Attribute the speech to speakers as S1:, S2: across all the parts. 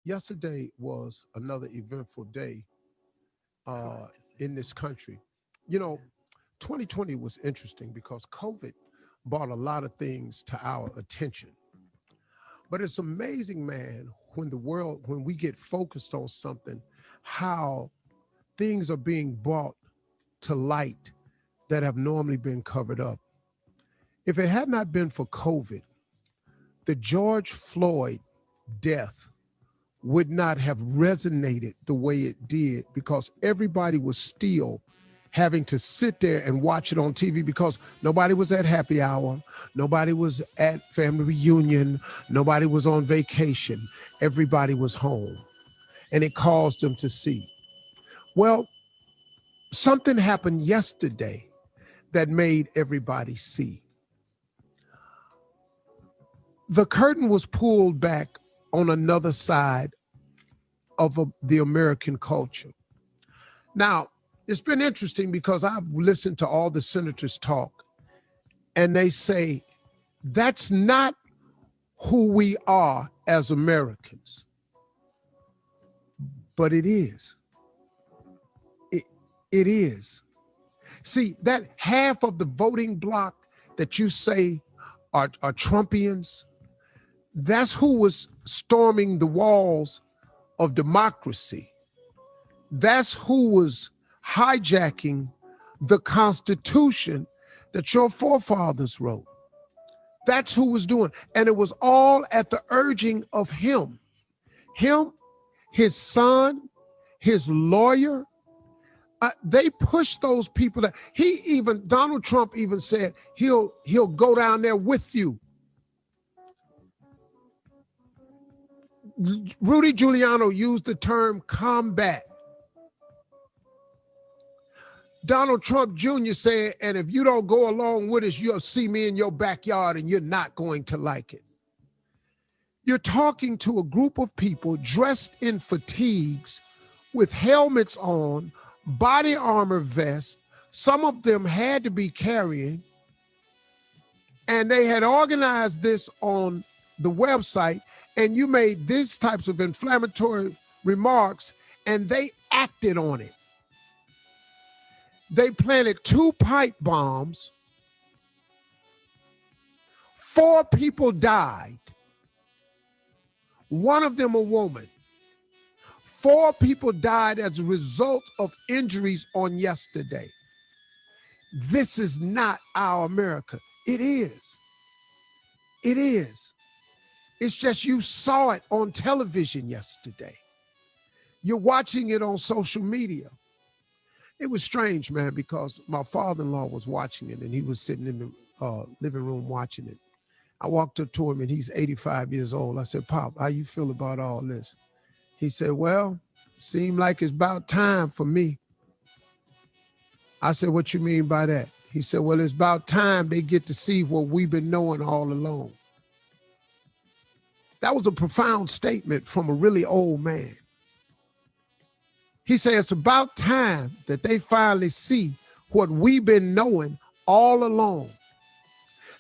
S1: Yesterday was another eventful day uh, in this country. You know, 2020 was interesting because COVID brought a lot of things to our attention. But it's amazing, man, when we get focused on something, how things are being brought to light that have normally been covered up. If it had not been for COVID, the George Floyd death would not have resonated the way it did because everybody was still having to sit there and watch it on TV because nobody was at happy hour, nobody was at family reunion, nobody was on vacation, everybody was home. And it caused them to see. Well, something happened yesterday that made everybody see. The curtain was pulled back on another side of the American culture. Now, it's been interesting because I've listened to all the senators talk, and they say that's not who we are as Americans, but it is. It is. See, that half of the voting bloc that you say are Trumpians, that's who was storming the walls of democracy. That's who was hijacking the Constitution that your forefathers wrote. That's who was doing. And it was all at the urging of him. Him, his son, his lawyer. They pushed those people that Donald Trump even said he'll go down there with you. Rudy Giuliani used the term combat. Donald Trump Jr. said, and if you don't go along with us, you'll see me in your backyard and you're not going to like it. You're talking to a group of people dressed in fatigues with helmets on, body armor vests. Some of them had to be carrying, and they had organized this on the website, and you made these types of inflammatory remarks, and they acted on it. They planted 2 pipe bombs. 4 people died. One of them a woman. 4 people died as a result of injuries on yesterday. This is not our America. It is. It is. It's just you saw it on television yesterday. You're watching it on social media. It was strange, man, because my father-in-law was watching it and he was sitting in the living room watching it. I walked up to him and he's 85 years old. I said, Pop, how you feel about all this? He said, well, seemed like it's about time for me. I said, what you mean by that? He said, well, it's about time they get to see what we've been knowing all along. That was a profound statement from a really old man. He said, it's about time that they finally see what we've been knowing all along.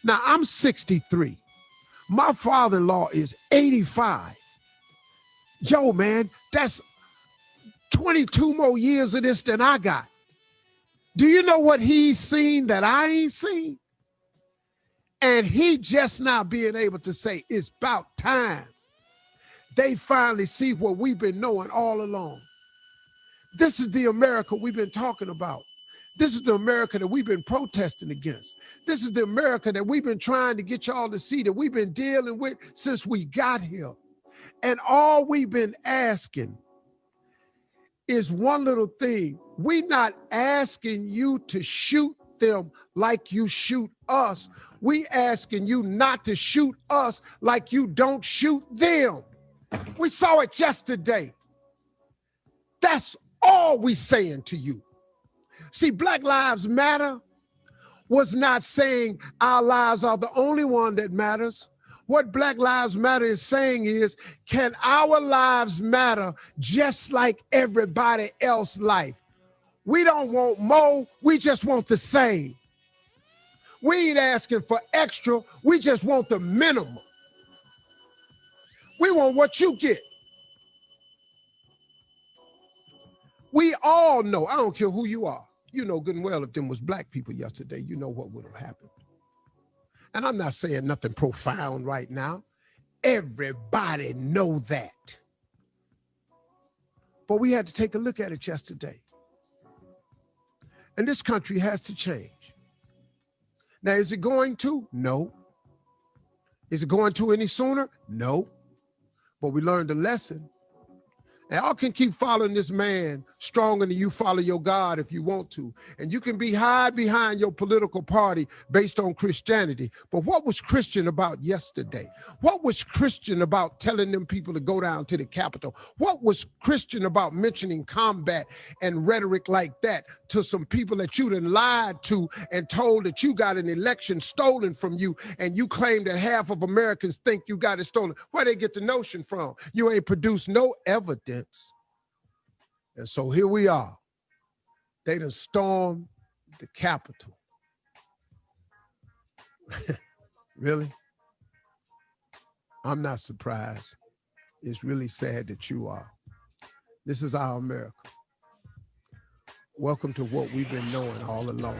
S1: Now, I'm 63. My father-in-law is 85. Yo, man, that's 22 more years of this than I got. Do you know what he's seen that I ain't seen? And he just now being able to say, it's about time they finally see what we've been knowing all along. This is the America we've been talking about. This is the America that we've been protesting against. This is the America that we've been trying to get y'all to see, that we've been dealing with since we got here. And all we've been asking is one little thing. We're not asking you to shoot them like you shoot us. We asking you not to shoot us like you don't shoot them. We saw it yesterday. That's all we saying to you. See, Black Lives Matter was not saying our lives are the only one that matters. What Black Lives Matter is saying is, can our lives matter just like everybody else's life? We don't want more, we just want the same. We ain't asking for extra, we just want the minimum. We want what you get. We all know, I don't care who you are. You know good and well if them was black people yesterday, you know what would have happened. And I'm not saying nothing profound right now. Everybody know that. But we had to take a look at it yesterday. And this country has to change. Now, is it going to? No. Is it going to any sooner? No. But we learned a lesson. And y'all can keep following this man stronger than you follow your God if you want to. And you can be hide behind your political party based on Christianity. But what was Christian about yesterday? What was Christian about telling them people to go down to the Capitol? What was Christian about mentioning combat and rhetoric like that to some people that you done lied to and told that you got an election stolen from you, and you claim that half of Americans think you got it stolen? Where they get the notion from? You ain't produced no evidence. And so here we are. They done stormed the Capitol. Really? I'm not surprised. It's really sad that you are. This is our America. Welcome to what we've been knowing all along.